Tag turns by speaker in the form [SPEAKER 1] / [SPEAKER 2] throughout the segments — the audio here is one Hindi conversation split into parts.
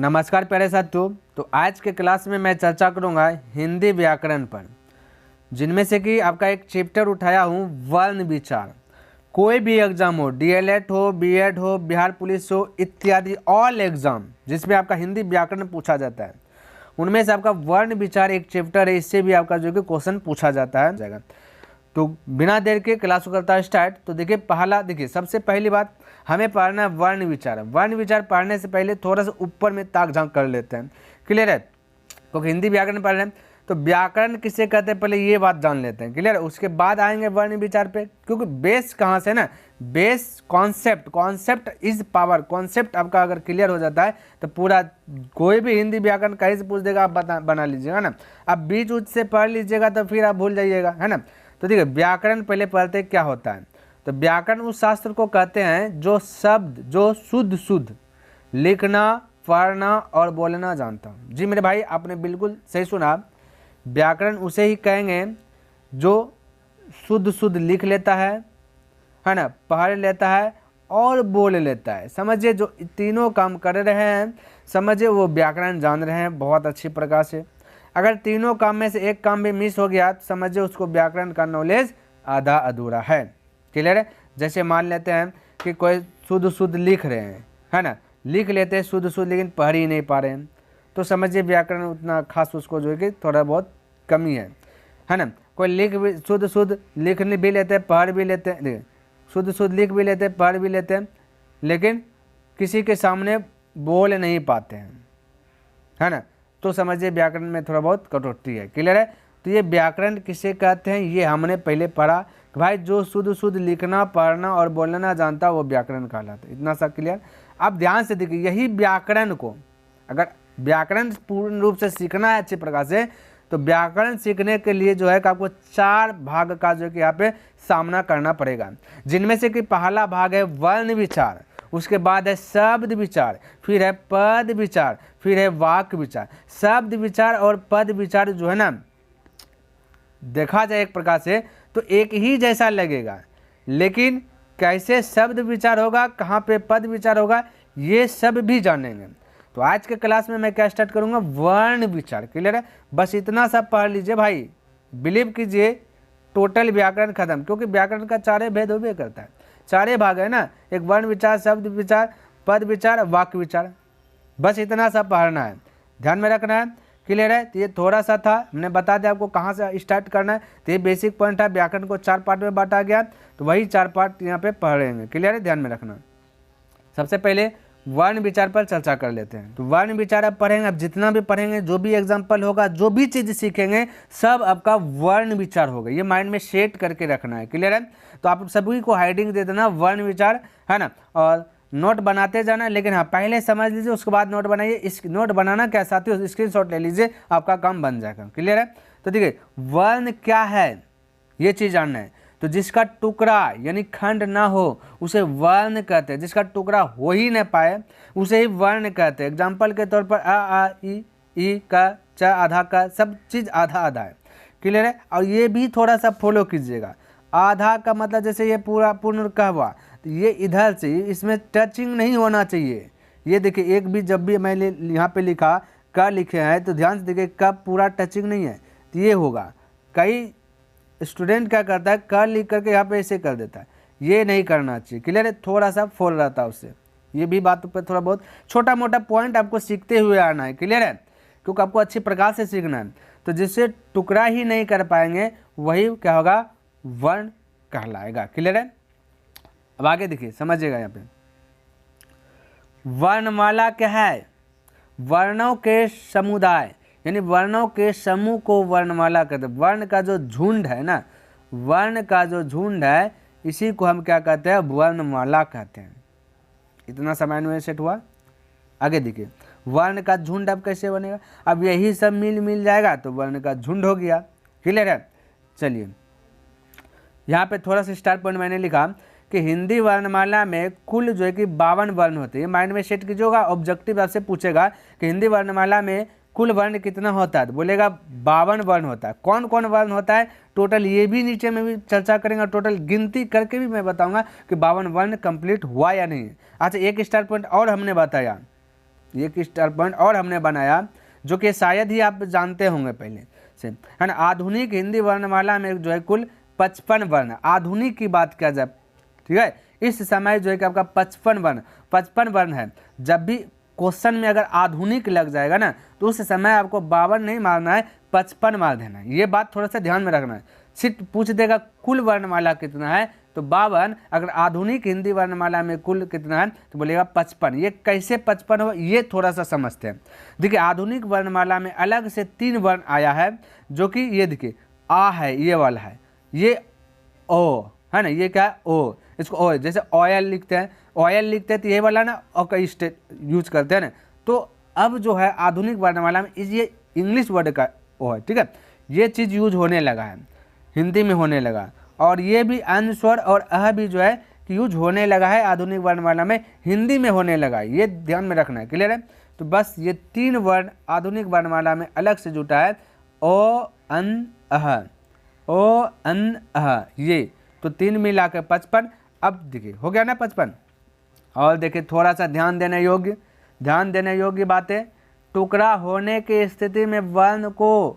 [SPEAKER 1] नमस्कार प्यारे साथियों। तो आज के क्लास में मैं चर्चा करूंगा हिंदी व्याकरण पर, जिनमें से कि आपका एक चैप्टर उठाया हूं वर्ण विचार। कोई भी एग्जाम हो, डीएलएड हो, बीएड हो, बिहार पुलिस हो इत्यादि ऑल एग्जाम जिसमें आपका हिंदी व्याकरण पूछा जाता है, उनमें से आपका वर्ण विचार एक चैप्टर है। इससे भी आपका जो कि क्वेश्चन पूछा जाता है। तो बिना देर के क्लास को करता है स्टार्ट। तो देखिए सबसे पहली बात हमें पढ़ना है वर्ण विचार। वर्ण विचार पढ़ने से पहले थोड़ा सा ऊपर में ताक झांक कर लेते हैं, क्लियर है। क्योंकि हिंदी व्याकरण पढ़ रहे हैं तो व्याकरण किसे कहते हैं पहले ये बात जान लेते हैं, क्लियर है। उसके बाद आएंगे वर्ण विचार पे, क्योंकि बेस कहाँ से ना, base concept is power. Concept आपका अगर क्लियर हो जाता है तो पूरा कोई भी हिंदी व्याकरण कहीं से पूछ देगा, आप बना लीजिएगा ना। आप बीच उच से पढ़ लीजिएगा तो फिर आप भूल जाइएगा, है ना। तो देखिए व्याकरण पहले पढ़ते क्या होता है। तो व्याकरण उस शास्त्र को कहते हैं जो शब्द जो शुद्ध लिखना, पढ़ना और बोलना जानता हूँ। जी मेरे भाई, आपने बिल्कुल सही सुना। व्याकरण उसे ही कहेंगे जो शुद्ध लिख लेता है ना, पढ़ लेता है और बोल लेता है। समझिए जो तीनों काम कर रहे हैं, समझिए वो व्याकरण जान रहे हैं बहुत अच्छी प्रकार से। अगर तीनों काम में से एक काम भी मिस हो गया तो समझिए उसको व्याकरण का नॉलेज आधा अधूरा है, क्लियर है। जैसे मान लेते हैं कि कोई शुद्ध लिख रहे हैं, है ना, लिख लेते हैं शुद्ध लेकिन पढ़ ही नहीं पा रहे हैं, तो समझिए व्याकरण उतना खास उसको जो है कि थोड़ा बहुत कमी है ना। कोई लिख भी शुद्ध लिख भी लेते हैं, पढ़ भी लेते हैं, शुद्ध लिख भी लेते हैं, पढ़ भी लेते हैं, लेकिन किसी के सामने बोल नहीं पाते हैं, है ना। तो समझिए व्याकरण में थोड़ा बहुत कटौती है, क्लियर है। तो ये व्याकरण किसे कहते हैं ये हमने पहले पढ़ा कि भाई जो शुद्ध लिखना, पढ़ना और बोलना जानता वो व्याकरण कहलाता है। इतना सा क्लियर। अब ध्यान से देखिए, यही व्याकरण को अगर व्याकरण पूर्ण रूप से सीखना है अच्छे प्रकार से, तो व्याकरण सीखने के लिए जो है कि आपको 4 भाग का जो है कि यहाँ पे सामना करना पड़ेगा, जिनमें से कि पहला भाग है वर्ण विचार, उसके बाद है शब्द विचार, फिर है पद विचार, फिर है वाक्य विचार। शब्द विचार और पद विचार जो है ना, देखा जाए एक प्रकार से तो एक ही जैसा लगेगा, लेकिन कैसे शब्द विचार होगा, कहाँ पे पद विचार होगा, ये सब भी जानेंगे। तो आज के क्लास में मैं क्या स्टार्ट करूंगा, वर्ण विचार, क्लियर है। बस इतना सा पढ़ लीजिए भाई, बिलीव कीजिए टोटल व्याकरण खत्म। क्योंकि व्याकरण का 4 भेद होबे करता है, 4 भाग है ना, एक वर्ण विचार, शब्द विचार, पद विचार, वाक्य विचार। बस इतना सा पढ़ना है, ध्यान में रखना है, क्लियर है। तो ये थोड़ा सा था, हमने बता दिया आपको कहाँ से स्टार्ट करना है। तो ये बेसिक पॉइंट है, व्याकरण को 4 पार्ट में बांटा गया, तो वही 4 पार्ट यहाँ पे पढ़ेंगे, क्लियर है, ध्यान में रखना। सबसे पहले वर्ण विचार पर चर्चा कर लेते हैं। तो वर्ण विचार अब पढ़ेंगे, अब जितना भी पढ़ेंगे, जो भी एग्जाम्पल होगा, जो भी चीज़ सीखेंगे, सब आपका वर्ण विचार होगा। ये माइंड में सेट करके रखना है, क्लियर है। तो आप सभी को हाइडिंग दे देना वर्ण विचार, है ना, और नोट बनाते जाना। लेकिन हाँ, पहले समझ लीजिए, उसके बाद नोट बनाइए। इस नोट बनाना क्या साथियों, स्क्रीनशॉट ले लीजिए, आपका काम बन जाएगा, क्लियर है। तो देखिए वर्ण क्या है ये चीज़ जानना है। तो जिसका टुकड़ा यानी खंड ना हो उसे वर्ण कहते हैं, जिसका टुकड़ा हो ही न पाए उसे ही वर्ण कहते हैं। एग्जाम्पल के तौर पर आ ई का, च आधा का, सब चीज़ आधा आधा है, क्लियर है। और ये भी थोड़ा सा फॉलो कीजिएगा। आधा का मतलब जैसे ये पूरा पूर्ण का हुआ, तो ये इधर से, इसमें टचिंग नहीं होना चाहिए। ये देखिए एक भी जब भी मैंने यहाँ पे लिखा का लिखे हैं तो ध्यान से देखिए का पूरा टचिंग नहीं है, तो ये होगा। कई स्टूडेंट क्या करता है, कर लिख करके यहाँ पे ऐसे कर देता है, ये नहीं करना चाहिए, क्लियर है। थोड़ा सा फॉल रहता है उससे। ये भी बात पर थोड़ा बहुत छोटा मोटा पॉइंट आपको सीखते हुए आना है, क्लियर है, क्योंकि आपको अच्छी प्रकार से सीखना है। तो जिससे टुकड़ा ही नहीं कर पाएंगे वही क्या होगा, वर्ण कहलाएगा, क्लियर है। अब आगे देखिए, समझिएगा यहाँ पे वर्णमाला क्या है, वर्णों के समुदाय यानी वर्णों के समूह को वर्णमाला कहते हैं। वर्ण का जो झुंड है ना, वर्ण का जो झुंड है, इसी को हम क्या कहते हैं, वर्णमाला कहते हैं। इतना समय में सेट हुआ। आगे देखिए वर्ण का झुंड अब कैसे बनेगा, अब यही सब मिल जाएगा तो वर्ण का झुंड हो गया, क्लियर है। चलिए यहाँ पे थोड़ा सा स्टार पॉइंट मैंने लिखा कि हिंदी वर्णमाला में कुल जो है कि 52 वर्ण होते हैं। माइंड में सेट कीजिएगा, ऑब्जेक्टिव आपसे पूछेगा कि हिंदी वर्णमाला में कुल वर्ण कितना होता है, तो बोलेगा 52 वर्ण होता है। कौन कौन वर्ण होता है टोटल, ये भी नीचे में भी चर्चा करेंगे, टोटल गिनती करके भी मैं बताऊंगा कि 52 वर्ण कंप्लीट हुआ या नहीं। अच्छा एक स्टार पॉइंट और हमने बताया ये एक स्टार पॉइंट और हमने बनाया जो कि शायद ही आप जानते होंगे पहले से, है ना। आधुनिक हिंदी वर्णमाला में जो है कुल 55 वर्ण, आधुनिक की बात किया जाए, ठीक है, इस समय जो है कि आपका 55 वर्ण है। जब भी क्वेश्चन में अगर आधुनिक लग जाएगा ना तो उस समय आपको 52 नहीं मारना है, 55 मार देना है। ये बात थोड़ा सा ध्यान में रखना है। सिर्फ पूछ देगा कुल वर्णमाला कितना है तो 52, अगर आधुनिक हिंदी वर्णमाला में कुल कितना है तो बोलेगा 55। ये कैसे 55 हो ये थोड़ा सा समझते हैं। देखिए आधुनिक वर्णमाला में अलग से 3 वर्ण आया है जो कि ये देखिए आ है, ये वाला है, ये ओ है ना, ये क्या है ओ, इसको ओ जैसे ऑयल लिखते हैं, ऑयल लिखते हैं तो ये वाला ना ओ का स्टेट यूज करते हैं ना। तो अब जो है आधुनिक वर्णमाला में ये इंग्लिश वर्ड का ओ है, ठीक है, ये चीज़ यूज होने लगा है, हिंदी में होने लगा। और ये भी अन स्वर और अह भी जो है कि यूज होने लगा है आधुनिक वर्णमाला में, हिंदी में होने लगा है, ये ध्यान में रखना है। क्लियर है। तो बस ये 3 वर्ण आधुनिक वर्णमाला में अलग से जुटा है, ओ अन अह, ओ अन अह, ये तो 3 मिला के 55। अब देखिए हो गया ना 55। और देखिए थोड़ा सा ध्यान देने योग्य बातें, टुकड़ा होने की स्थिति में वर्ण को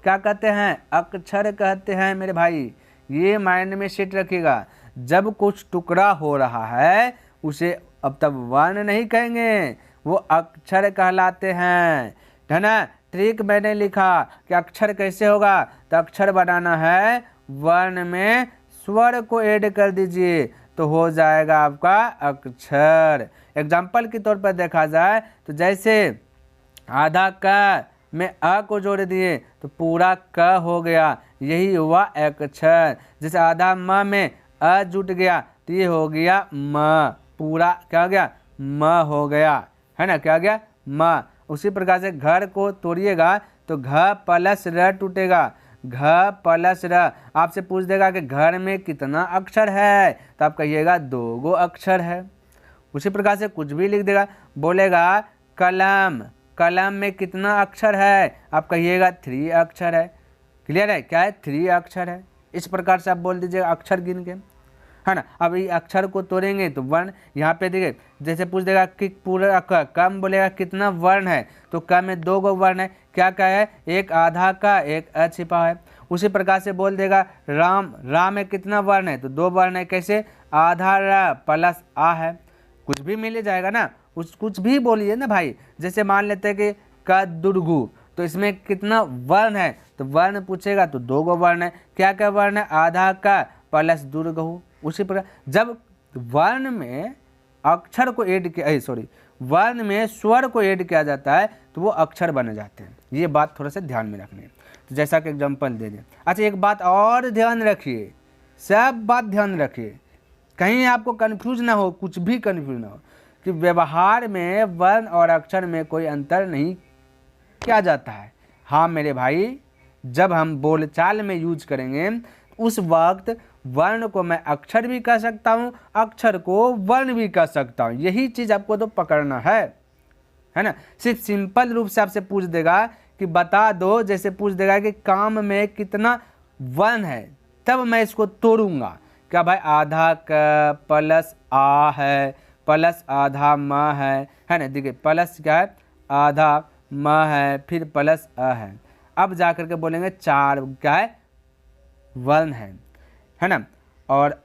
[SPEAKER 1] क्या कहते हैं, अक्षर कहते हैं मेरे भाई। ये माइंड में सेट रखिएगा, जब कुछ टुकड़ा हो रहा है उसे अब तब वर्ण नहीं कहेंगे, वो अक्षर कहलाते हैं, है ना। ट्रिक मैंने लिखा कि अक्षर कैसे होगा, तो अक्षर बनाना है, वर्ण में स्वर को ऐड कर दीजिए तो हो जाएगा आपका अक्षर। एग्जाम्पल के तौर पर देखा जाए तो जैसे आधा क में अ को जोड़ दिए तो पूरा क हो गया, यही हुआ अक्षर। जैसे आधा म में अ जुट गया तो ये हो गया म, पूरा क्या हो गया, म हो गया, है ना, क्या हो गया म। उसी प्रकार से घर को तोड़िएगा तो घ प्लस र टूटेगा, घ प्लस र। आपसे पूछ देगा कि घर में कितना अक्षर है तो आप कहिएगा 2 गो अक्षर है। उसी प्रकार से कुछ भी लिख देगा, बोलेगा कलम, कलम में कितना अक्षर है आप कहिएगा 3 अक्षर है। क्लियर है, क्या है 3 अक्षर है। इस प्रकार से आप बोल दीजिएगा अक्षर गिन के, है ना। अब ये अक्षर को तोड़ेंगे तो वर्ण, यहाँ पे देखिए जैसे पूछ देगा कि पूरा कम, बोलेगा कितना वर्ण है तो क में 2 गो वर्ण है, क्या क्या है, एक आधा का, एक अ छिपा है। उसी प्रकार से बोल देगा राम, राम में कितना वर्ण है तो 2 वर्ण है, कैसे, आधा र प्लस आ है। कुछ भी मिल जाएगा ना, कुछ भी बोलिए ना भाई। जैसे मान लेते हैं कि क दुर्गु, तो इसमें कितना वर्ण है तो वर्ण पूछेगा तो 2 गो वर्ण है, क्या क्या वर्ण है, आधा का प्लस दुर्गहु। उसी प्रकार जब वर्ण में अक्षर को ऐड किया, वर्ण में स्वर को ऐड किया जाता है तो वो अक्षर बन जाते हैं। ये बात थोड़ा सा ध्यान में रखनी है। तो जैसा कि एग्जांपल दे दें। अच्छा एक बात और ध्यान रखिए, सब बात ध्यान रखिए, कहीं आपको कन्फ्यूज ना हो, कुछ भी कन्फ्यूज ना हो कि व्यवहार में वर्ण और अक्षर में कोई अंतर नहीं किया जाता है। हाँ मेरे भाई, जब हम बोलचाल में यूज करेंगे उस वक्त वर्ण को मैं अक्षर भी कह सकता हूँ, अक्षर को वर्ण भी कह सकता हूँ। यही चीज़ आपको तो पकड़ना है ना। सिर्फ सिंपल रूप से आपसे पूछ देगा कि बता दो, जैसे पूछ देगा कि काम में कितना वर्ण है, तब मैं इसको तोड़ूंगा। क्या भाई, आधा क प्लस आ है प्लस आधा म है ना। देखिए प्लस क्या है, आधा म है, फिर प्लस अ है। अब जा करके बोलेंगे 4 क्या है, वर्ण है ना। और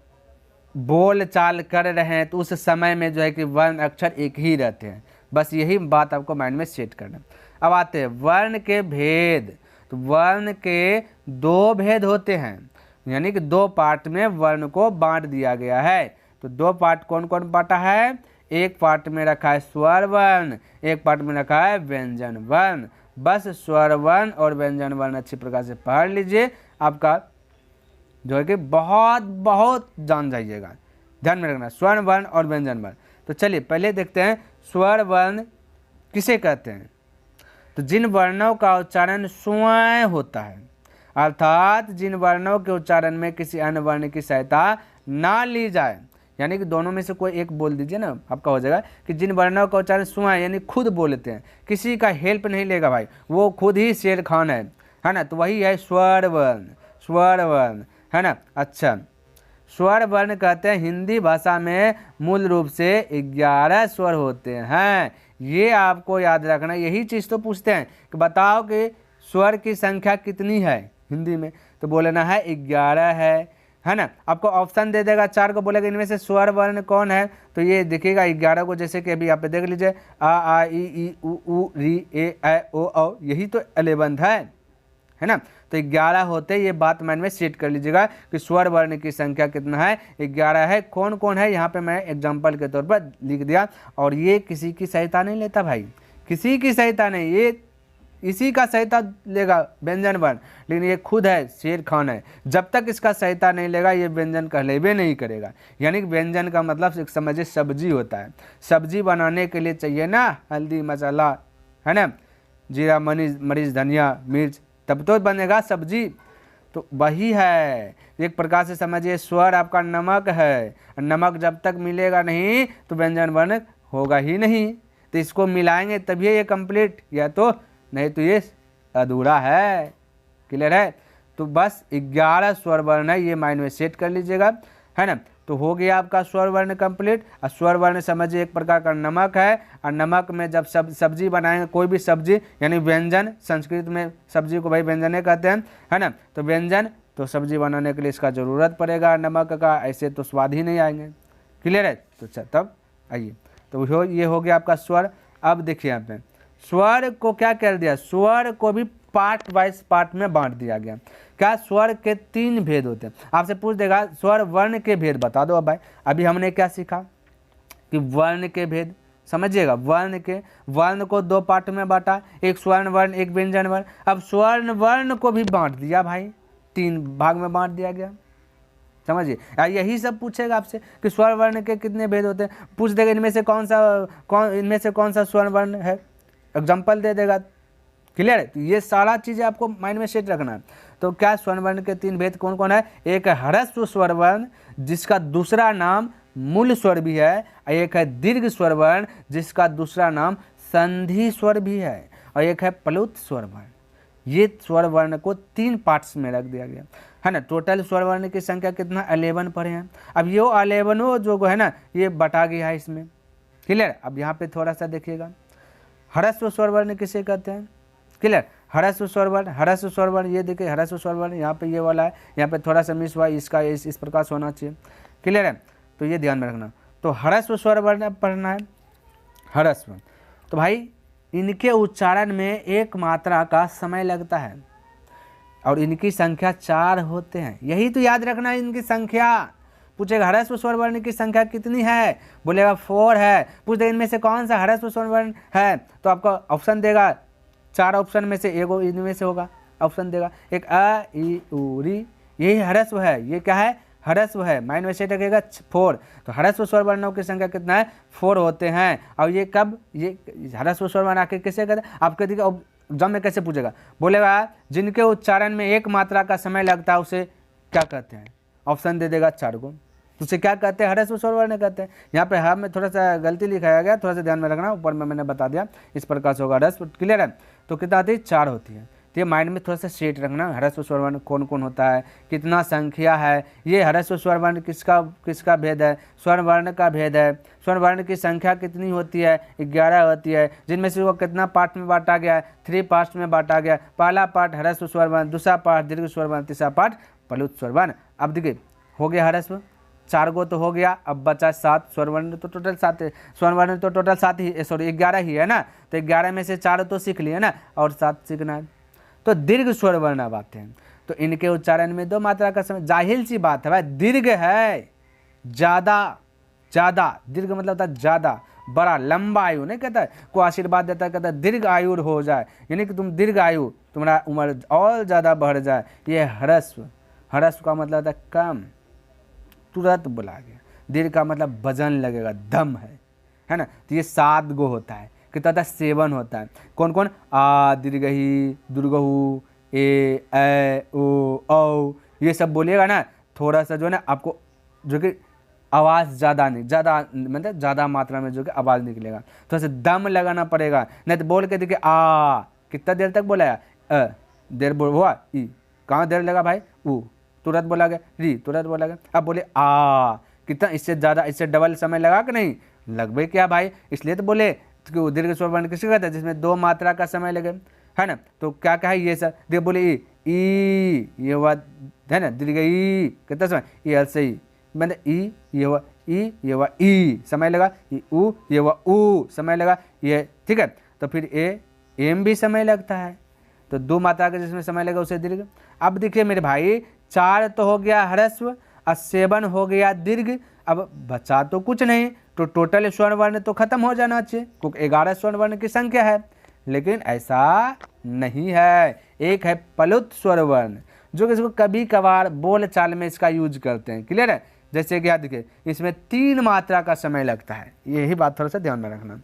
[SPEAKER 1] बोल चाल कर रहे हैं तो उस समय में जो है कि वर्ण अक्षर एक ही रहते हैं। बस यही बात आपको माइंड में सेट करना। अब आते हैं वर्ण के भेद। तो वर्ण के 2 भेद होते हैं, यानी कि 2 पार्ट में वर्ण को बांट दिया गया है। तो 2 पार्ट कौन कौन बांटा है, एक पार्ट में रखा है स्वर वर्ण, एक पार्ट में रखा है व्यंजन वर्ण। बस स्वर वर्ण और व्यंजन वर्ण अच्छी प्रकार से पढ़ लीजिए, आपका जो है कि बहुत जान जाइएगा। ध्यान में रखना स्वर वर्ण और व्यंजन वर्ण। तो चलिए पहले देखते हैं स्वर वर्ण किसे कहते हैं। तो जिन वर्णों का उच्चारण स्वयं होता है, अर्थात जिन वर्णों के उच्चारण में किसी अन्य वर्ण की सहायता ना ली जाए, यानी कि दोनों में से कोई एक बोल दीजिए ना, आपका हो जाएगा कि जिन वर्णों का उच्चारण स्वयं यानी खुद बोलते हैं, किसी का हेल्प नहीं लेगा भाई, वो खुद ही शेर खान है ना। तो वही है स्वर वर्ण, है ना। अच्छा, स्वर वर्ण कहते हैं हिंदी भाषा में मूल रूप से 11 स्वर होते हैं। ये आपको याद रखना। यही चीज़ तो पूछते हैं कि बताओ कि स्वर की संख्या कितनी है हिंदी में, तो बोलना है 11 है ना। आपको ऑप्शन दे देगा 4 को, बोलेगा इनमें से स्वर वर्ण कौन है, तो ये देखिएगा 11 को, जैसे कि अभी यहाँ पे देख लीजिए आ ई उ री ए ऐ ओ औ, यही तो 11 है ना। तो 11 होते, ये बात माइंड में सेट कर लीजिएगा कि स्वर वर्ण की संख्या कितना है, 11 है। कौन कौन है यहाँ पे मैं एग्जाम्पल के तौर पर लिख दिया। और ये किसी की सहायता नहीं लेता भाई, किसी की सहायता नहीं, ये इसी का सहायता लेगा व्यंजन वर्ण, लेकिन ये खुद है शेर खान है, जब तक इसका सहायता नहीं लेगा ये व्यंजन कहलेबे नहीं करेगा। यानी कि व्यंजन का मतलब समझिए सब्जी होता है। सब्जी बनाने के लिए चाहिए ना हल्दी मसाला, है ना, जीरा मरीच धनिया मिर्च, तब तो बनेगा सब्जी। तो वही है, एक प्रकार से समझिए स्वर आपका नमक है, नमक जब तक मिलेगा नहीं तो व्यंजन वर्ण होगा ही नहीं। तो इसको मिलाएंगे तभी ये कंप्लीट, या तो नहीं तो ये अधूरा है। क्लियर है। तो बस 11 स्वर वर्ण है, ये माइंड में सेट कर लीजिएगा, है ना। तो हो गया आपका स्वर वर्ण कंप्लीट। और स्वर वर्ण समझिए एक प्रकार का नमक है, और नमक में जब सब्जी बनाएंगे, कोई भी सब्जी यानी व्यंजन, संस्कृत में सब्जी को भाई व्यंजने कहते हैं, है ना। तो व्यंजन, तो सब्जी बनाने के लिए इसका ज़रूरत पड़ेगा नमक का, ऐसे तो स्वाद ही नहीं आएंगे। क्लियर है। तो तब आइए, तो ये हो गया आपका स्वर। अब देखिए यहाँ पे स्वर को क्या कर दिया, स्वर को भी पार्ट वाइज पार्ट में बांट दिया गया। क्या, स्वर के 3 भेद होते हैं। आपसे पूछ देगा स्वर वर्ण के भेद बता दो। अब भाई अभी हमने क्या सीखा कि वर्ण के भेद, समझिएगा वर्ण को 2 पार्ट में बांटा, एक स्वर्ण वर्ण एक व्यंजन वर्ण। अब स्वर्ण वर्ण को भी बांट दिया भाई, 3 भाग में बांट दिया गया, समझिए। यही सब पूछेगा आपसे कि स्वर वर्ण के कितने भेद होते हैं, पूछ देगा इनमें से कौन सा स्वर्ण वर्ण है, एग्जाम्पल दे देगा। क्लियर है। तो ये सारा चीज़ें आपको माइंड में सेट रखना है। तो क्या स्वर्ण वर्ण के 3 भेद कौन कौन है, एक है ह्रस्व स्वर वर्ण जिसका दूसरा नाम मूल स्वर भी है, और एक है दीर्घ स्वर वर्ण जिसका दूसरा नाम संधि स्वर भी है, और एक है प्लुत स्वर वर्ण। ये स्वर वर्ण को 3 पार्ट्स में रख दिया गया, है ना। टोटल स्वर वर्ण की संख्या कितना 11 पढ़े हैं। अब ये 11 जो है ना ये बटा गया है इसमें। क्लियर। अब यहाँ पे थोड़ा सा देखिएगा, ह्रस्व स्वर वर्ण किसे कहते हैं। क्लियर। ह्रस्व स्वर वर्ण ये देखिए, ह्रस्व स्वर वर्ण यहाँ पे ये वाला है, यहाँ पे थोड़ा सा मिस हुआ, इसका इस प्रकार से होना चाहिए। क्लियर है। तो ये ध्यान में रखना। तो ह्रस्व स्वर वर्ण पढ़ना है, ह्रस्व। तो भाई इनके उच्चारण में 1 मात्रा का समय लगता है, और इनकी संख्या 4 होते हैं। यही तो याद रखना है इनकी संख्या। पूछेगा ह्रस्व स्वर वर्ण की संख्या कितनी है, बोलेगा 4 है। पूछ देगा इनमें से कौन सा ह्रस्व स्वर वर्ण है, तो आपको ऑप्शन देगा, 4 ऑप्शन में से एगो इनमें से होगा, ऑप्शन देगा। एक अ ई उ री, यही ह्रस्व है, ये क्या है ह्रस्व है, माइंड में सेट रखेगा 4। तो ह्रस्व स्वर वर्णों की संख्या कितना है 4 होते हैं। और ये कब, ये ह्रस्व स्वर वर्ण आके कैसे कहते हैं, आपके एग्जाम में कैसे पूछेगा, बोलेगा जिनके उच्चारण में 1 मात्रा का समय लगता है उसे क्या कहते हैं, ऑप्शन दे देगा 4 को, तो उसे क्या कहते हैं ह्रस्व स्वर वर्ण कहते हैं। यहाँ पे हाँ में थोड़ा सा गलती लिखाया गया, थोड़ा सा ध्यान में रखना, ऊपर में मैंने बता दिया इस प्रकार से होगा ह्रस्व। क्लियर है। तो कितना आती है 4 होती है। तो ये माइंड में थोड़ा सा सेट रखना, ह्रस्व स्वर वर्ण कौन कौन होता है, कितना संख्या है, ये ह्रस्व स्वर वर्ण किसका भेद है, स्वर्ण वर्ण का भेद है। स्वर्ण वर्ण की संख्या कितनी होती है 11 होती है, जिनमें से वो कितना पार्ट में बांटा गया है 3 पार्ट्स में बांटा गया। पहला पार्ट ह्रस्व स्वर वर्ण, दूसरा पार्ट दीर्घ स्वर वर्ण, तीसरा पार्ट प्लुत स्वर वर्ण। अब देखिए हो गया ह्रस्व 4 गो तो हो गया, अब बचा 7 स्वर वर्ण, तो टोटल 7 है। स्वर्ण वर्ण तो टोटल 7 ही, सॉरी 11 ही है ना, तो 11 में से 4 तो सीख लिए ना, और 7 सीखना है। तो दीर्घ स्वर वर्ण अब आते हैं। तो इनके उच्चारण में 2 मात्रा का समय, जाहिर सी बात है भाई, दीर्घ है ज़्यादा, दीर्घ मतलब होता है ज़्यादा बड़ा लंबा आयु, नहीं कहता है को आशीर्वाद देता है, कहता है दीर्घ आयु हो जाए, यानी कि तुम दीर्घ आयु, तुम्हारा उम्र और ज़्यादा बढ़ जाए। ये ह्रस्व का मतलब होता है कम, तुरंत बोला गया। दीर्घ का मतलब वजन लगेगा, दम है ना। तो ये 7 गो होता है, कितना होता है 7 होता है। कौन कौन, आ दीर्घ ही, दुर्गहु, ए ओ औ, ये सब बोलिएगा ना, थोड़ा सा जो है ना आपको जो कि आवाज़ ज़्यादा नहीं, ज़्यादा मतलब ज़्यादा मात्रा में जो कि आवाज़ निकलेगा, थोड़ा सा दम लगाना पड़ेगा। नहीं तो बोल के देखिए आ, कितना देर तक बोला है, देर हुआ, ई कहाँ देर लगा भाई, ऊ तुरंत बोला गया, री तुरंत बोला गया। अब बोले आ, कितना इससे ज़्यादा, इससे डबल समय लगा कि नहीं, लगभग क्या भाई, इसलिए तो बोले दीर्घ स्वर वर्ण किसे कहते हैं, जिसमें 2 मात्रा का समय लगे, है ना। तो क्या क्या है ये सर, देखिए बोले ई, ये हुआ है ना दीर्घ ई, कितना समय, ये हल से ही मैंने ई, ये हुआ ई, ये हुआ ई, समय लगा, ये ऊ, ये हुआ ऊ, समय लगा, ये ठीक है। तो फिर एम भी समय लगता है, तो 2 मात्रा का जिसमें समय लगा उसे दीर्घ। अब देखिए मेरे भाई 4 तो हो गया ह्रस्व और 7 हो गया दीर्घ, अब बचा तो कुछ नहीं, तो टोटल स्वर्ण वर्ण तो खत्म हो जाना चाहिए, क्योंकि 11 स्वर्ण वर्ण की संख्या है। लेकिन ऐसा नहीं है, एक है प्लुत स्वर वर्ण, जो कि इसको कभी कभार बोल चाल में इसका यूज करते हैं, क्लियर है। जैसे कि देखिए इसमें 3 मात्रा का समय लगता है, यही बात थोड़ा सा ध्यान में रखना,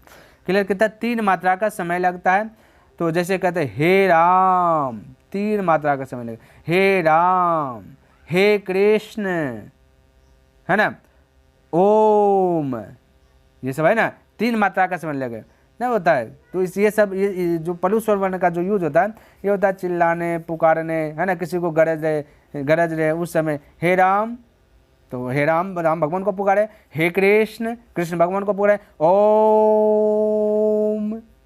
[SPEAKER 1] क्लियर। कितना 3 मात्रा का समय लगता है, तो जैसे कहते हैं हे राम, 3 मात्रा का समय लगेगा, हे राम, हे कृष्ण, है ना, ओम, ये सब है ना, 3 मात्रा का समय लगेगा ना होता है। तो इस ये सब ये जो प्लुत स्वर वर्ण का जो यूज होता है, ये होता है चिल्लाने, पुकारने, है ना, किसी को गरज रहे उस समय हे राम, तो हे राम, राम भगवान को पुकारे, हे कृष्ण, कृष्ण भगवान को पुकारे, ओम,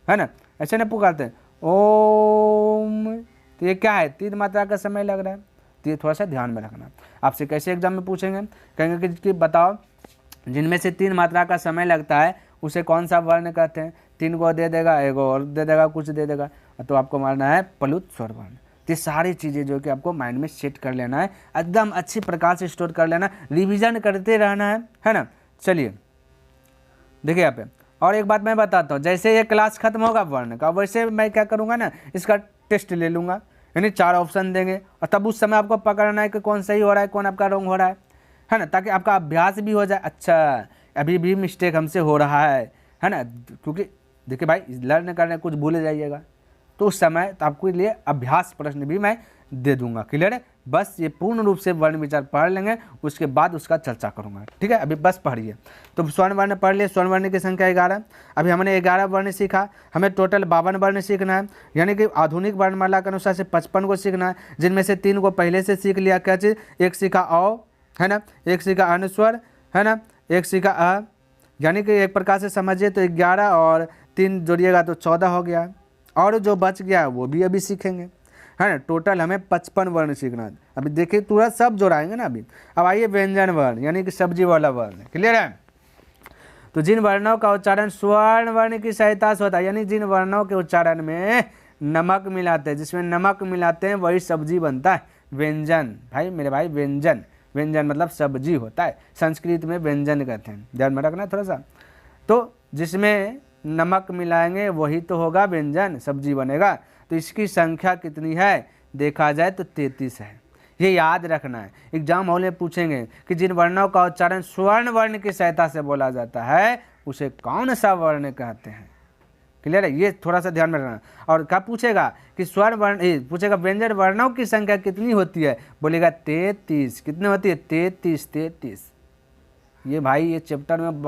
[SPEAKER 1] है ना, ऐसे ना पुकारते हैं ओम। तो ये क्या है, 3 मात्रा का समय लग रहा है, तो ये थोड़ा सा ध्यान में रखना। आपसे कैसे एग्जाम में पूछेंगे, कहेंगे कि बताओ जिनमें से 3 मात्रा का समय लगता है उसे कौन सा वर्ण कहते हैं, 3 को दे देगा, एक और दे देगा, कुछ दे देगा, तो आपको मारना है प्लुत स्वर वर्ण। ये सारी चीज़ें जो कि आपको माइंड में सेट कर लेना है, एकदम अच्छी प्रकार से स्टोर कर लेना, रिवीजन करते रहना है ना। चलिए देखिए यहाँ पे और एक बात मैं बताता हूँ, जैसे ये क्लास खत्म होगा वर्ण का, वैसे मैं क्या करूँगा ना, इसका टेस्ट ले लूँगा, यानी 4 ऑप्शन देंगे, और तब उस समय आपको पकड़ना है कि कौन सही हो रहा है, कौन आपका रॉन्ग हो रहा है ना, ताकि आपका अभ्यास भी हो जाए। अच्छा अभी भी मिस्टेक हमसे हो रहा है ना, क्योंकि देखिए भाई लर्न करने कुछ भूल जाइएगा, तो उस समय तो आपके लिए अभ्यास प्रश्न भी मैं दे दूंगा, क्लियर है। बस ये पूर्ण रूप से वर्ण विचार पढ़ लेंगे, उसके बाद उसका चर्चा करूंगा, ठीक है। अभी बस पढ़िए, तो स्वर्ण वर्ण पढ़ लिए, स्वर्ण वर्ण की संख्या 11, अभी हमने 11 वर्ण सीखा, हमें टोटल 52 वर्ण सीखना है, यानी कि आधुनिक वर्णमाला के अनुसार से 55 को सीखना है, जिनमें से 3 को पहले से सीख लिया, क्या चीज़, एक सीखा औ, है ना, एक सीखा अनुस्वर, है ना, एक सीखा अ, यानी कि एक प्रकार से समझिए तो 11 और 3 जोड़िएगा तो 14 हो गया, और जो बच गया वो भी अभी सीखेंगे, है ना। टोटल हमें 55 वर्ण सीखना है। अभी देखिए तुरंत सब जोड़ाएंगे ना अभी। अब आइए व्यंजन वर्ण, यानी कि सब्जी वाला वर्ण, क्लियर है। तो जिन वर्णों का उच्चारण स्वर्ण वर्ण की सहायता से होता है, यानी जिन वर्णों के उच्चारण में नमक मिलाते हैं, जिसमें नमक मिलाते हैं वही सब्जी बनता है, व्यंजन। भाई मेरे भाई व्यंजन, व्यंजन मतलब सब्जी होता है, संस्कृत में व्यंजन कहते हैं, ध्यान में रखना थोड़ा सा। तो जिसमें नमक मिलाएंगे वही तो होगा व्यंजन, सब्जी बनेगा। तो इसकी संख्या कितनी है, देखा जाए तो 33 है, ये याद रखना है। एग्जाम हॉल में पूछेंगे कि जिन वर्णों का उच्चारण स्वर्ण वर्ण की सहायता से बोला जाता है उसे कौन सा वर्ण कहते हैं, क्लियर है, ये थोड़ा सा ध्यान में रखना। और क्या पूछेगा कि स्वर्ण वर्ण, पूछेगा व्यंजन वर्णों की संख्या कितनी होती है, बोलेगा 33, कितनी होती है, 33। ये भाई ये चैप्टर में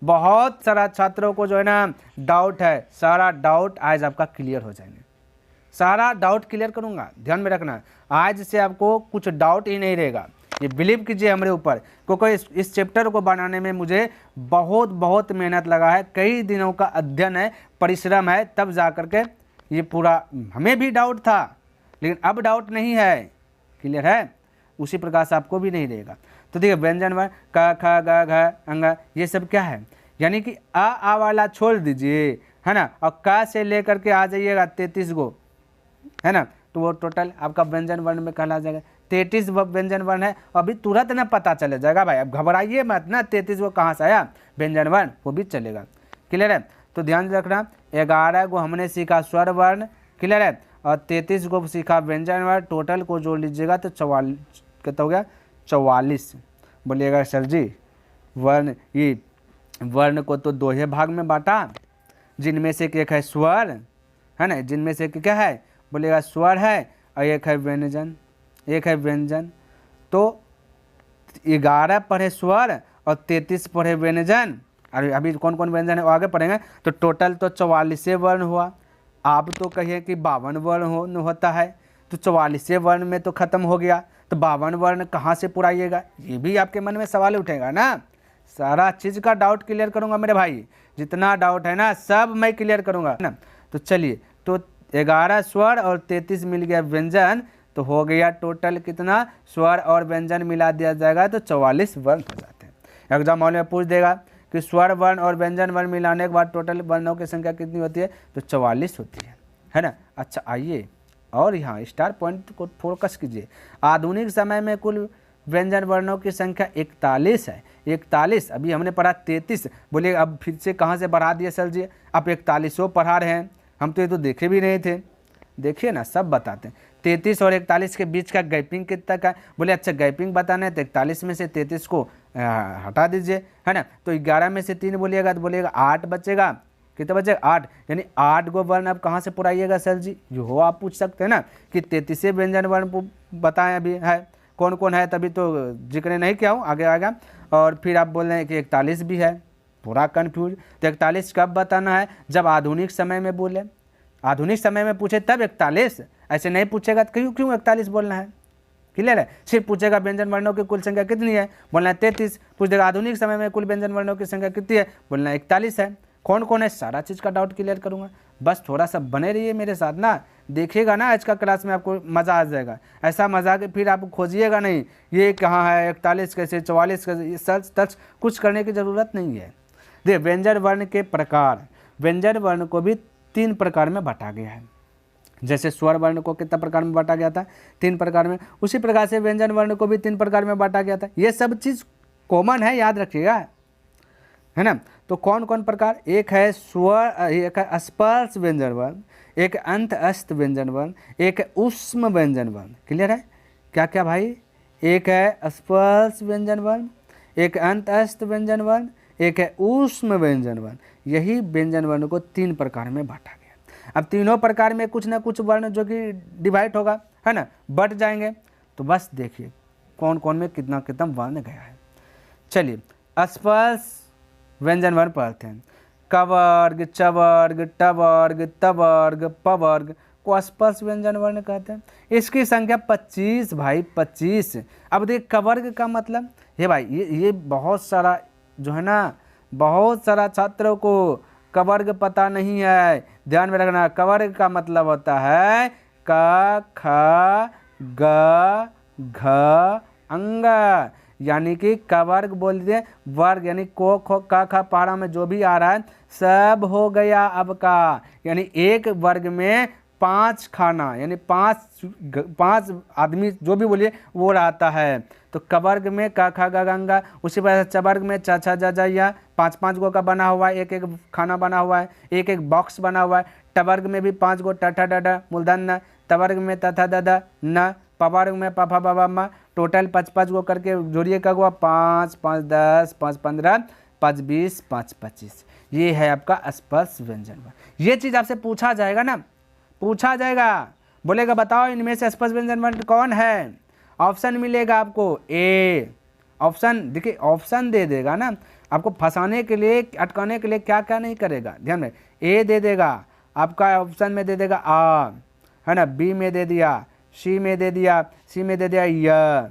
[SPEAKER 1] बहुत सारा छात्रों को जो है ना डाउट है, सारा डाउट आज आपका क्लियर हो जाएंगे, सारा डाउट क्लियर करूंगा, ध्यान में रखना। आज से आपको कुछ डाउट ही नहीं रहेगा, ये बिलीव कीजिए हमारे ऊपर, क्योंकि इस चैप्टर को बनाने में मुझे बहुत मेहनत लगा है, कई दिनों का अध्ययन है, परिश्रम है, तब जा करके ये पूरा, हमें भी डाउट था लेकिन अब डाउट नहीं है, क्लियर है। उसी प्रकार से आपको भी नहीं रहेगा। तो देखिए व्यंजन वर्ण क ख ग घ अंग, ये सब क्या है, यानी कि आ वाला छोड़ दीजिए, है ना, और क से लेकर के आ जाइएगा 33 गो, है ना, तो वो टोटल आपका व्यंजन वर्ण में कहला जाएगा। 33 व्यंजन वर्ण है, अभी तुरंत ना पता चले जाएगा भाई, अब घबराइए मत ना, 33 को कहाँ से आया व्यंजन वर्ण, वो भी चलेगा, क्लियर है। तो ध्यान रखना 11 को हमने सीखा स्वर वर्ण, क्लियर है, और 33 को सीखा व्यंजन वर्ण, टोटल को जोड़ लीजिएगा तो 44, कितना हो गया 44। बोलिएगा सर जी वर्ण, ये वर्ण को तो 2 भाग में बांटा, जिनमें से एक है स्वर, है ना, जिनमें से क्या है, बोलिएगा स्वर है, और एक है व्यंजन, एक है व्यंजन। तो 11 पढ़े स्वर और 33 पढ़े व्यंजन, और अभी कौन कौन व्यंजन है वो आगे पढ़ेंगे। तो टोटल तो 44 वर्ण हुआ। आप तो कहिए कि 52 वर्ण होता है, तो 44 वर्ण में तो खत्म हो गया, तो 52 वर्ण कहाँ से पुराइएगा, ये भी आपके मन में सवाल उठेगा ना। सारा चीज़ का डाउट क्लियर करूँगा मेरे भाई, जितना डाउट है ना सब मैं क्लियर करूँगा ना। तो चलिए, तो 11 स्वर और 33 मिल गया व्यंजन, तो हो गया टोटल कितना, स्वर और व्यंजन मिला दिया जाएगा तो 44 वर्ण हो जाते हैं। एग्जाम हॉल में पूछ देगा कि स्वर वर्ण और व्यंजन वर्ण मिलाने के बाद टोटल वर्णों की संख्या कितनी होती है, तो 44 होती है ना। अच्छा आइए और यहाँ स्टार पॉइंट को फोकस कीजिए। आधुनिक समय में कुल व्यंजन वर्णों की संख्या 41 है। 41, अभी हमने पढ़ा 33, बोलिए अब फिर से कहाँ से बढ़ा दिए सर जी, आप 41 पढ़ा रहे हैं, हम तो ये तो देखे भी नहीं थे। देखिए ना, सब बताते हैं। 33 और 41 के बीच का गैपिंग कितना का, बोले अच्छा गैपिंग बताना है तो 41 में से 33 को हटा दीजिए, है ना। तो 11 में से 3 बोलिएगा तो बोलिएगा 8 बचेगा, कितना बचेगा 8, यानी 8 गो वर्ण अब कहाँ से पुराइएगा सर जी, जो हो आप पूछ सकते हैं ना कि 33 व्यंजन वर्ण बताएं अभी है कौन कौन है, तभी तो जिक्र नहीं किया हूँ, आगे आएगा। और फिर आप बोल रहे हैं कि 41 भी है, पूरा कन्फ्यूज। तो 41 कब बताना है, जब आधुनिक समय में बोले, आधुनिक समय में पूछे तब 41, ऐसे नहीं पूछेगा तो क्यों 41 बोलना है, क्लियर है। सिर्फ पूछेगा व्यंजन वर्णों की कुल संख्या कितनी है, बोलना है 33, पूछ देगा आधुनिक समय में कुल व्यंजन वर्णों की संख्या कितनी है, बोलना है 41 है। कौन कौन है, सारा चीज़ का डाउट क्लियर करूँगा, बस थोड़ा सा बने रहिए मेरे साथ ना, देखिएगा ना आज का क्लास में आपको मज़ा आ जाएगा। ऐसा मज़ा कि फिर आप खोजिएगा नहीं ये कहाँ है, 41 कैसे, 44 कैसे, ये सर्च तच कुछ करने की ज़रूरत नहीं है। देखिए व्यंजन वर्ण के प्रकार, व्यंजन वर्ण को भी 3 प्रकार में बांटा गया है। जैसे स्वर वर्ण को कितना प्रकार में बांटा गया था, 3 प्रकार में, उसी प्रकार से व्यंजन वर्ण को भी 3 प्रकार में बांटा गया था। ये सब चीज़ कॉमन है, याद रखिएगा, है ना। तो कौन कौन प्रकार, एक है स्वर, एक है स्पर्श व्यंजन वर्ण, एक अंत अस्त व्यंजन वर्ण, एक है ऊष्म व्यंजन वर्ण, क्लियर है। क्या क्या भाई, एक है स्पर्श व्यंजन वर्ण, एक अंत अस्त व्यंजन वर्ण, एक है ऊष्म व्यंजन वर्ण। यही व्यंजन वर्ण को 3 प्रकार में बांटा गया। अब तीनों प्रकार में कुछ ना कुछ वर्ण जो कि डिवाइड होगा, है ना, बढ़ जाएंगे। तो बस देखिए कौन कौन में कितना कितना वर्ण गया है। चलिए स्पर्श व्यंजन वर्ण पढ़ते हैं। कवर्ग, चवर्ग, टवर्ग, तवर्ग, पवर्ग को स्पर्श व्यंजन वर्ण कहते हैं। इसकी संख्या 25 भाई, 25। अब देख कवर्ग का मतलब, ये भाई ये बहुत सारा जो है ना, बहुत सारा छात्रों को कवर्ग पता नहीं है, ध्यान में रखना। कवर्ग का मतलब होता है क, ख, ग, घ, अंग, यानी कि कवर्ग बोल दिए, वर्ग यानी को, खो, का, खा, पहाड़ा में जो भी आ रहा है सब हो गया अब का, यानी एक वर्ग में 5 खाना, यानी 5 आदमी जो भी बोलिए वो रहता है। तो कवर्ग में का, खा, गा, गंगा, उसी प्रकार से चवर्ग में चा, छा, जा, या 5-5 गो का बना हुआ है, एक एक खाना बना हुआ है, एक एक बॉक्स बना हुआ है। टवर्ग में भी 5 गो, टठा डडा मूलधन न, तवर्ग में तथा ददा न, पवर्ग में पफा बाबा मा, टोटल 5-5 गो करके जोड़िए का हुआ 5, 5, 10, 5, 15, 5, 20, 5, 25। ये है आपका स्पर्श व्यंजन। ये चीज़ आपसे पूछा जाएगा ना, पूछा जाएगा, बोलेगा बताओ इनमें से स्पर्श व्यंजन वर्ण कौन है, ऑप्शन मिलेगा आपको ए, ऑप्शन देखिए ऑप्शन दे देगा ना आपको फंसाने के लिए, अटकाने के लिए क्या क्या नहीं करेगा, ध्यान में। ए दे देगा आपका, ऑप्शन में दे देगा आ, है ना, बी में दे दिया, सी में दे दिया, सी में दे दिया य,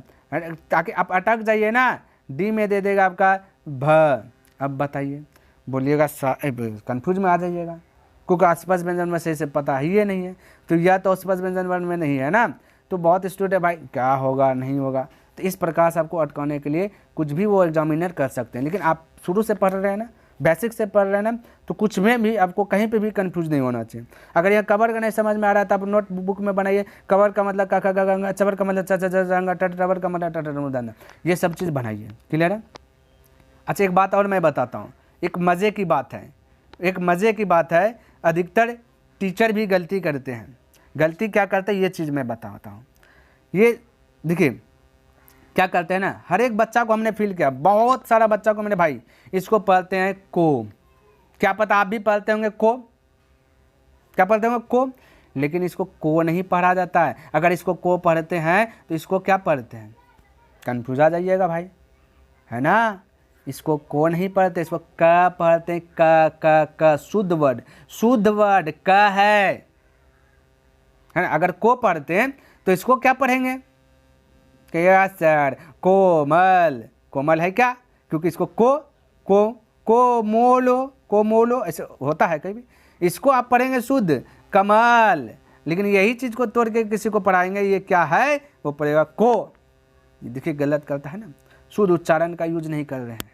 [SPEAKER 1] ताकि आप अटक जाइए ना। डी में दे देगा आपका भ। अब बताइए, बोलिएगा कंफ्यूज में आ जाइएगा, क्योंकि स्पर्श व्यंजन में से पता ही ये नहीं है। तो यह तो स्पर्श व्यंजन वर्ण में नहीं है ना, तो बहुत स्टूडेंट भाई क्या होगा नहीं होगा। तो इस प्रकार से आपको अटकाने के लिए कुछ भी वो एग्जामिनर कर सकते हैं, लेकिन आप शुरू से पढ़ रहे हैं ना, बेसिक से पढ़ रहे हैं ना, तो कुछ में भी आपको कहीं पे भी कंफ्यूज नहीं होना चाहिए। अगर यह कवर का नहीं समझ में आ रहा है तो आप नोट बुक में बनाइए, कवर का मतलब का, गंगा, चवर का मतलब चा, टवर का मतलब टटर, ये सब चीज़ बनाइए, क्लियर है। अच्छा एक बात और मैं बताता हूँ, एक मज़े की बात है, एक मज़े की बात है, अधिकतर टीचर भी गलती करते हैं। गलती क्या करते हैं ये चीज़ मैं बताता हूँ। ये देखिए क्या करते हैं ना, हर एक बच्चा को हमने फील किया, बहुत सारा बच्चा को मेरे भाई इसको पढ़ते हैं को, क्या पता आप भी पढ़ते होंगे को, क्या पढ़ते होंगे को, लेकिन इसको को नहीं पढ़ा जाता है। अगर इसको को पढ़ते हैं तो इसको क्या पढ़ते हैं, कन्फ्यूज आ जाइएगा भाई, है ना। इसको को नहीं पढ़ते, इसको क पढ़ते हैं, क शुद्ध वर्ड, शुद्ध वर्ड क है ना। अगर को पढ़ते हैं तो इसको क्या पढ़ेंगे, क्या सर, कोमल, कोमल है क्या, क्योंकि इसको को कोमोलो ऐसे होता है कभी, इसको आप पढ़ेंगे शुद्ध कमल, लेकिन यही चीज़ को तोड़ के किसी को पढ़ाएंगे ये क्या है, वो पढ़ेगा को। ये देखिए गलत करता है ना, शुद्ध उच्चारण का यूज नहीं कर रहे हैं।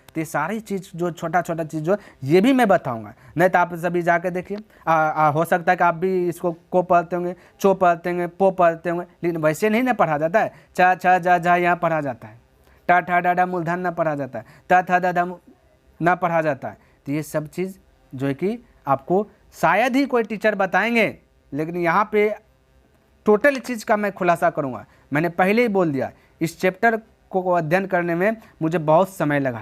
[SPEAKER 1] तो ये सारी चीज़ जो छोटा छोटा चीज़ जो ये भी मैं बताऊंगा, नहीं तो आप सभी जाके देखिए। हो सकता है कि आप भी इसको को पढ़ते होंगे, चो पढ़ते होंगे, पो पढ़ते होंगे, लेकिन वैसे नहीं ना पढ़ा जाता है। चा छा जा झा यहाँ पढ़ा जाता है, टा ठा डा डा मूलधन ना पढ़ा जाता है, ता था दा दा ना पढ़ा जाता है। तो ये सब चीज़ जो है कि आपको शायद ही कोई टीचर बताएंगे, लेकिन यहाँ पे टोटल चीज़ का मैं खुलासा करूँगा। मैंने पहले ही बोल दिया, इस चैप्टर को अध्ययन करने में मुझे बहुत समय लगा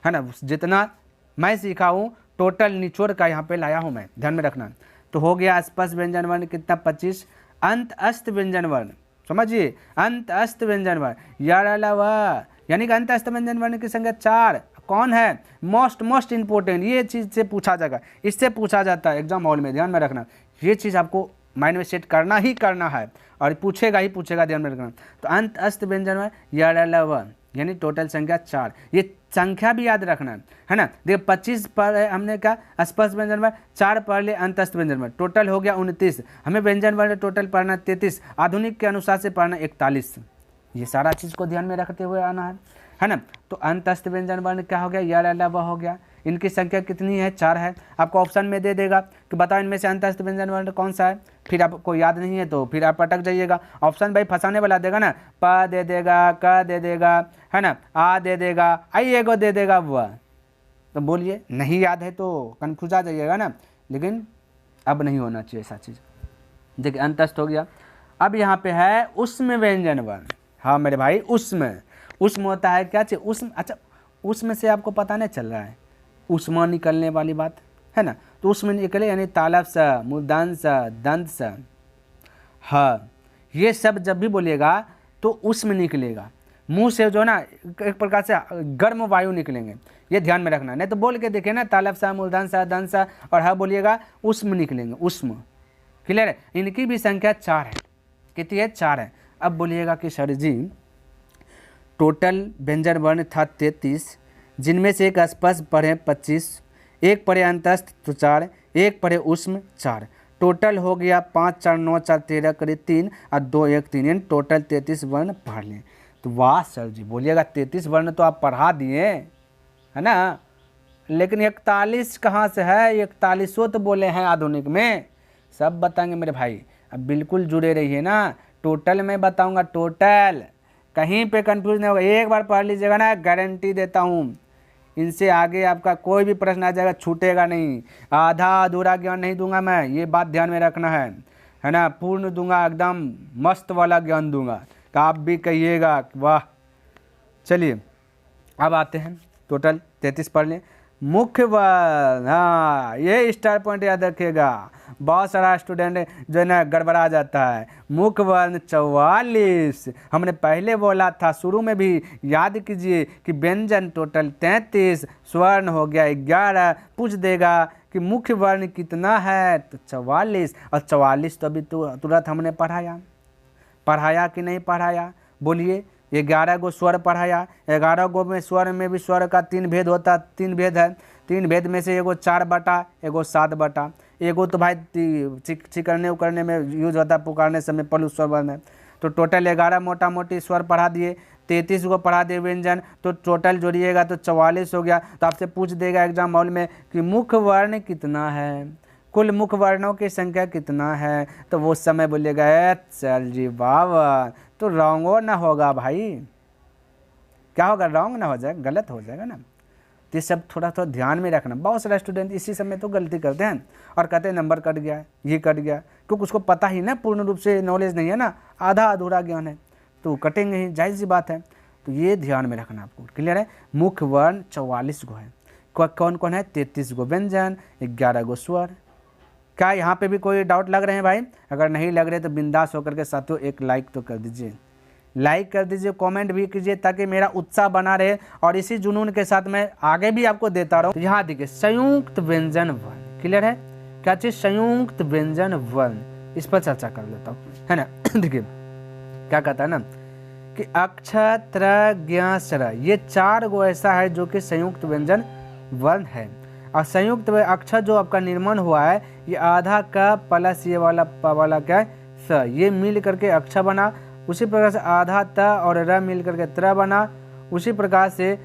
[SPEAKER 1] है ना। जितना मैं सीखा हूँ टोटल निचोड़ का यहाँ पे लाया हूँ मैं, ध्यान में रखना। तो हो गया स्पर्श व्यंजन वर्ण कितना 25, अंत अस्त व्यंजन वर्ण समझिए, अंत अस्त व्यंजन वर्ण यानी कि अंत अस्त व्यंजन वर्ण की संख्या 4 कौन है, मोस्ट इंपॉर्टेंट, ये चीज़ से पूछा जाएगा, इससे पूछा जाता है एग्जाम हॉल में, ध्यान में रखना। ये चीज़ आपको माइंड में सेट करना ही करना है और पूछेगा ही पूछेगा, ध्यान में रखना। तो अंत अस्त व्यंजन वर्ण यानी टोटल संख्या 4, ये संख्या भी याद रखना है ना। देखिए 25 पर हमने कहा स्पर्श व्यंजन वर्ण, 4 पढ़ ले अंत अस्त व्यंजन वर्ण, टोटल हो गया 29। हमें व्यंजन वर्ण टोटल पढ़ना 33, आधुनिक के अनुसार से पढ़ना 41। ये सारा चीज़ को ध्यान में रखते हुए आना है ना। तो अंत अस्त व्यंजन वर्ण क्या हो गया, हो गया। इनकी संख्या कितनी है, 4 है। आपको ऑप्शन में दे देगा कि बताओ इनमें से अंत अस्त व्यंजन वर्ण कौन सा है, फिर आपको याद नहीं है तो फिर आप अटक जाइएगा। ऑप्शन भाई फंसाने वाला देगा ना, प दे देगा, क दे देगा, है ना, आ दे देगा, आई एगो दे देगा, वह तो बोलिए नहीं याद है तो कन्फ्यूज आ जाइएगा ना। लेकिन अब नहीं होना चाहिए ऐसा चीज़। देखिए अंतस्थ हो गया। अब यहाँ पे है उष्म व्यंजन वर्ण। हाँ मेरे भाई उष्म होता है क्या चीज़, उष्म। अच्छा उष्म से आपको पता नहीं चल रहा है, उष्मा निकलने वाली बात है ना। तो उष्म निकले यानी तालब सा, मूलधन सा, दंत सा, हाँ ये सब जब भी बोलिएगा तो उष्म निकलेगा। मुंह से जो है ना एक प्रकार से गर्म वायु निकलेंगे, ये ध्यान में रखना। नहीं तो बोल के देखिए ना तालब सा, मूलधन सा, दंत सा और हाँ बोलिएगा उष्म निकलेंगे, उष्म। क्लियर है। इनकी भी संख्या 4 है। कितनी है, 4 है। अब बोलिएगा कि सर जी टोटल व्यंजन वर्ण था 33, जिनमें से एक स्पर्श पढ़े 25, एक पढ़े अंतस्थ तो 4, एक पढ़े उष्म 4, टोटल हो गया 5 4 9 4 13 करीब 3 और 2 1 3 यानी टोटल 33 वर्ण पढ़ लें। तो वाह सर जी बोलिएगा 33 वर्ण तो आप पढ़ा दिए है ना, लेकिन 41 कहाँ से है, 41 तो बोले हैं आधुनिक में। सब बताएंगे मेरे भाई, अब बिल्कुल जुड़े रहिए ना। टोटल में बताऊंगा, टोटल कहीं पे कंफ्यूज नहीं होगा। एक बार पढ़ लीजिएगा ना, गारंटी देता हूँ इनसे आगे आपका कोई भी प्रश्न आ जाएगा, छूटेगा नहीं। आधा अधूरा ज्ञान नहीं दूंगा मैं, ये बात ध्यान में रखना है ना। पूर्ण दूंगा, एकदम मस्त वाला ज्ञान दूंगा तो आप भी कहिएगा वाह। चलिए अब आते हैं, टोटल 33 पढ़ लें। मुख्य वर्ण, हाँ ये स्टार पॉइंट याद रखिएगा, बहुत सारा स्टूडेंट जो है ना गड़बड़ा जाता है। मुख्य वर्ण 44, हमने पहले बोला था शुरू में भी, याद कीजिए कि व्यंजन टोटल 33, स्वर्ण हो गया 11। पूछ देगा कि मुख्य वर्ण कितना है तो 44, और 44 तो अभी तुरंत हमने पढ़ाया कि नहीं पढ़ाया, बोलिए। 11 गो स्वर पढ़ाया, 11 गो में स्वर में भी स्वर का 3 भेद होता, 3 भेद है। 3 भेद में से एगो 4 बटा, एगो 7 बटा, एगो तो भाई चिकरने उकरने में यूज होता है, पुकारने समय पलू स्वर वर्ण है। तो टोटल 11 मोटा मोटी स्वर पढ़ा दिए, 33 को पढ़ा दिए व्यंजन, तो टोटल जोड़िएगा तो 44 हो गया। तो आपसे पूछ देगा एग्जाम हॉल में कि मुख्य वर्ण कितना है, कुल मुख्य वर्णों की संख्या कितना है, तो वो समय बोलिएगा चल जी बाबा, तो रॉन्ग ना होगा भाई, क्या होगा, रॉन्ग ना हो जाएगा, गलत हो जाएगा ना। तो ये सब थोड़ा थोड़ा ध्यान में रखना। बहुत सारे स्टूडेंट इसी समय तो गलती करते हैं और कहते हैं नंबर कट गया, ये कट गया, क्योंकि उसको पता ही ना पूर्ण रूप से नॉलेज नहीं है ना, आधा अधूरा ज्ञान है, तो कटेंगे ही, जाहिर सी बात है। तो ये ध्यान में रखना आपको। क्लियर है। मुख्य वर्ण 44 गो है। कौन कौन है, 33 गो व्यंजन, 11 गो स्वर। क्या यहाँ पे भी कोई डाउट लग रहे हैं भाई? अगर नहीं लग रहे तो बिंदास होकर के साथियों एक लाइक तो कर दीजिए, लाइक कर दीजिए, कमेंट भी कीजिए, ताकि मेरा उत्साह बना रहे और इसी जुनून के साथ मैं आगे भी आपको देता रहूं। यहाँ देखिए संयुक्त व्यंजन वर्ण, क्लियर है। क्या चीज, संयुक्त व्यंजन वर्ण, इस पर चर्चा कर लेता हूँ, है ना। देखिए क्या कहता है ना कि अक्ष, त्र, ज्ञ, स्र, ये 4 गो ऐसा है जो कि संयुक्त व्यंजन वर्ण है। और संयुक्त अक्षर जो आपका निर्माण हुआ है ये आधा क प्लस ये वाला प वाला क्या है स, ये मिल करके अक्षर बना। उसी प्रकार से आधा त और र मिल करके त्र बना। उसी प्रकार से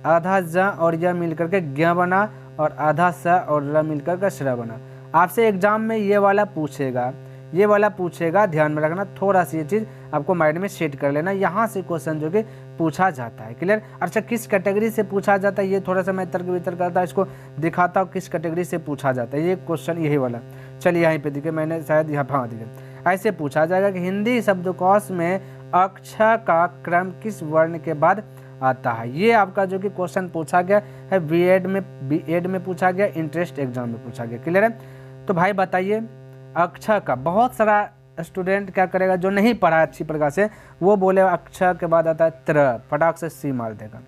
[SPEAKER 1] आधा ज और य मिल करके ज्ञ बना और आधा स और र मिल करके श्र बना। आपसे एग्जाम में ये वाला पूछेगा, ये वाला पूछेगा, ध्यान में रखना, थोड़ा सी ये चीज़ आपको माइंड में सेट कर लेना। यहाँ से क्वेश्चन जो कि पूछा जाता है, क्लियर। अच्छा, किस कैटेगरी से पूछा जाता है ये थोड़ा सा मैं तर्क वितर्क करता है, इसको दिखाता हूँ किस कैटेगरी से पूछा जाता है ये क्वेश्चन, यही वाला। चलिए यहाँ पे देखिए, मैंने शायद यहाँ हाँ देखिए, ऐसे पूछा जाएगा कि हिंदी शब्दकोश में अक्षर का क्रम किस वर्ण के बाद आता है। ये आपका जो कि क्वेश्चन पूछा गया है बीएड में पूछा गया, इंट्रेंस एग्जाम में पूछा गया, क्लियर है। तो भाई बताइए, अक्षर का बहुत सारा स्टूडेंट क्या करेगा जो नहीं पढ़ा है अच्छी प्रकार से, वो बोले अक्षर के बाद आता है त्र, फटाक से सी मार देगा,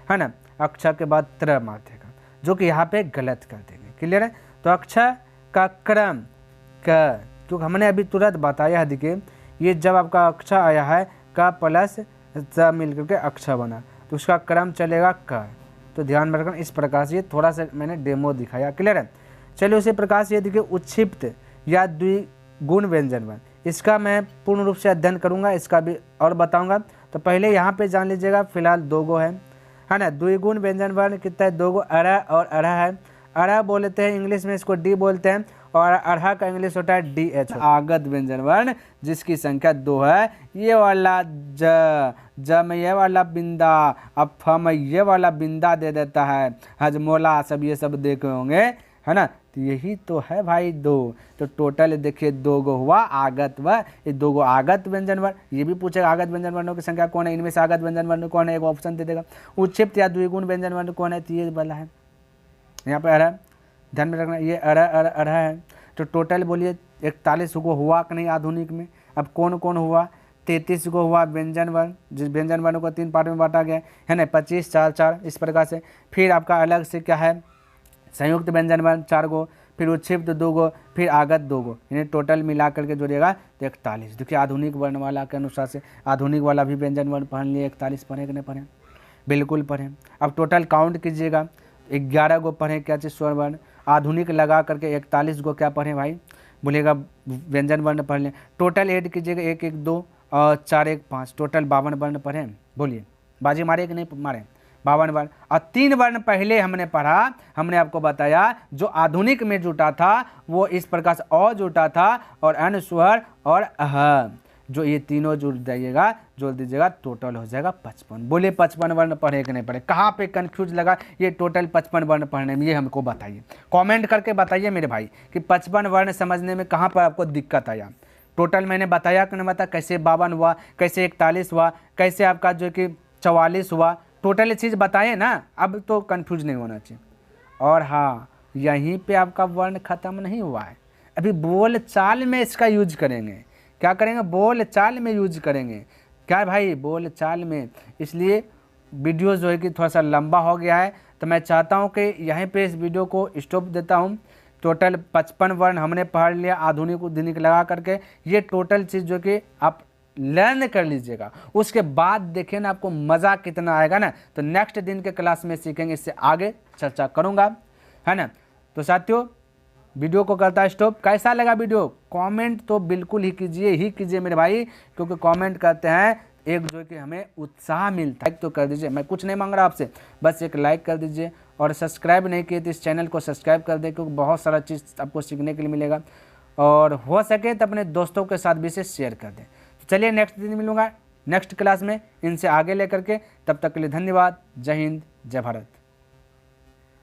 [SPEAKER 1] है ना, अक्षर के बाद त्र मार देगा, जो कि यहाँ पे गलत कर देंगे, क्लियर है। तो अक्षर का क्रम क, क्योंकि हमने अभी तुरंत बताया है, देखिए ये जब आपका अक्षर आया है क प्लस ज मिल करके अक्षर बना, तो उसका क्रम चलेगा क। तो ध्यान में रखना, इस प्रकार से ये थोड़ा सा मैंने डेमो दिखाया, क्लियर है। चलिए उसी प्रकार से ये देखिए उच्छिप्त या द्विगुण व्यंजन वर्ण, इसका मैं पूर्ण रूप से अध्ययन करूंगा, इसका भी और बताऊंगा। तो पहले यहाँ पे जान लीजिएगा, फिलहाल 2 गो है ना। द्विगुण व्यंजन वर्ण कितना है, 2 गो, अरा और अरा है। अरा बोलते हैं इंग्लिश में, इसको डी बोलते हैं, और अरहा का इंग्लिश होता है DH। आगत व्यंजन वर्ण जिसकी संख्या 2 है, ये वाला ज में ये वाला बिंदा, अब फ में ये वाला बिंदा दे देता है, हजमोला सब ये सब देखे होंगे, है ना। तो यही तो है भाई 2। तो टोटल देखिए 2 गो हुआ आगत व, ये 2 गो आगत व्यंजन वर्ण। ये भी पूछेगा आगत व्यंजन वर्णों की संख्या कौन है, इनमें से आगत व्यंजन वर्ण कौन है, एक ऑप्शन दे देगा। उच्छिप्त या द्विगुण व्यंजन वर्ण कौन है, तो ये वाला है, यहाँ पे अरहा, ध्यान में रखना, ये अरहा है। तो टोटल बोलिए 41 गो हुआ कि नहीं आधुनिक में। अब कौन कौन हुआ, 33 गो हुआ व्यंजन वर्ण, जिस व्यंजन वर्ण को 3 पार्ट में बांटा गया है ना, 25 4 4 इस प्रकार से। फिर आपका अलग से क्या है, संयुक्त व्यंजन वर्ण 4 गो, फिर उच्छिप्त 2 गो, फिर आगत 2 गो, इन्हें टोटल मिला करके जोड़िएगा तो 41। देखिए आधुनिक वर्ण वाला के अनुसार से आधुनिक वाला भी व्यंजन वर्ण पढ़ लिए, 41 पढ़े कि नहीं पढ़े, बिल्कुल पढ़े। अब टोटल काउंट कीजिएगा, 11 गो पढ़े क्या चीज़ स्वर वर्ण, आधुनिक लगा करके 41 गो क्या पढ़े भाई, बोलिएगा व्यंजन वर्ण पढ़ लें। टोटल ऐड कीजिएगा 1 1 2 और 4 1 5, टोटल 52 वर्ण पढ़े। बोलिए बाजी मारे कि नहीं मारे, 52 वर्ण। और 3 वर्ण पहले हमने पढ़ा, हमने आपको बताया जो आधुनिक में जुटा था वो इस प्रकार से अ जुटा था और अनुस्वर और अह, जो ये तीनों जुड़ जाइएगा, जोड़ दीजिएगा, टोटल हो जाएगा 55। बोले 55 वर्ण पढ़े कि नहीं पढ़े, कहाँ पे कंफ्यूज लगा ये टोटल 55 वर्ण पढ़ने में, ये हमको बताइए, कमेंट करके बताइए मेरे भाई कि 55 वर्ण समझने में कहाँ पर आपको दिक्कत आया। टोटल मैंने बताया कि नहीं बताया, कैसे 52 हुआ, कैसे 41 हुआ, कैसे आपका जो कि 44 हुआ, टोटल चीज़ बताइए ना, अब तो कन्फ्यूज नहीं होना चाहिए। और हाँ, यहीं पर आपका वर्ण खत्म नहीं हुआ है, अभी बोल चाल में इसका यूज करेंगे। क्या करेंगे, बोल चाल में यूज करेंगे, क्या भाई, बोल चाल में। इसलिए वीडियो जो है कि थोड़ा सा लंबा हो गया है, तो मैं चाहता हूं कि यहीं पे इस वीडियो को स्टॉप देता हूं। टोटल 55 वर्ण हमने पढ़ लिया आधुनिक उद्धनिक लगा करके, ये टोटल चीज़ जो कि आप लर्न कर लीजिएगा, उसके बाद देखिए ना आपको मज़ा कितना आएगा ना। तो नेक्स्ट दिन के क्लास में सीखेंगे, इससे आगे चर्चा करूँगा, है ना। तो साथियों वीडियो को करता स्टॉप। कैसा लगा वीडियो, कमेंट तो बिल्कुल ही कीजिए मेरे भाई, क्योंकि कमेंट करते हैं एक जो कि हमें उत्साह मिलता है। तो कर दीजिए, मैं कुछ नहीं मांग रहा आपसे, बस एक लाइक कर दीजिए, और सब्सक्राइब नहीं किए तो इस चैनल को सब्सक्राइब कर दें, क्योंकि बहुत सारा चीज़ आपको सीखने के लिए मिलेगा, और हो सके तो अपने दोस्तों के साथ भी इसे शेयर कर दें। तो चलिए नेक्स्ट दिन मिलूँगा नेक्स्ट क्लास में इनसे आगे लेकर के, तब तक के लिए धन्यवाद। जय हिंद, जय भारत।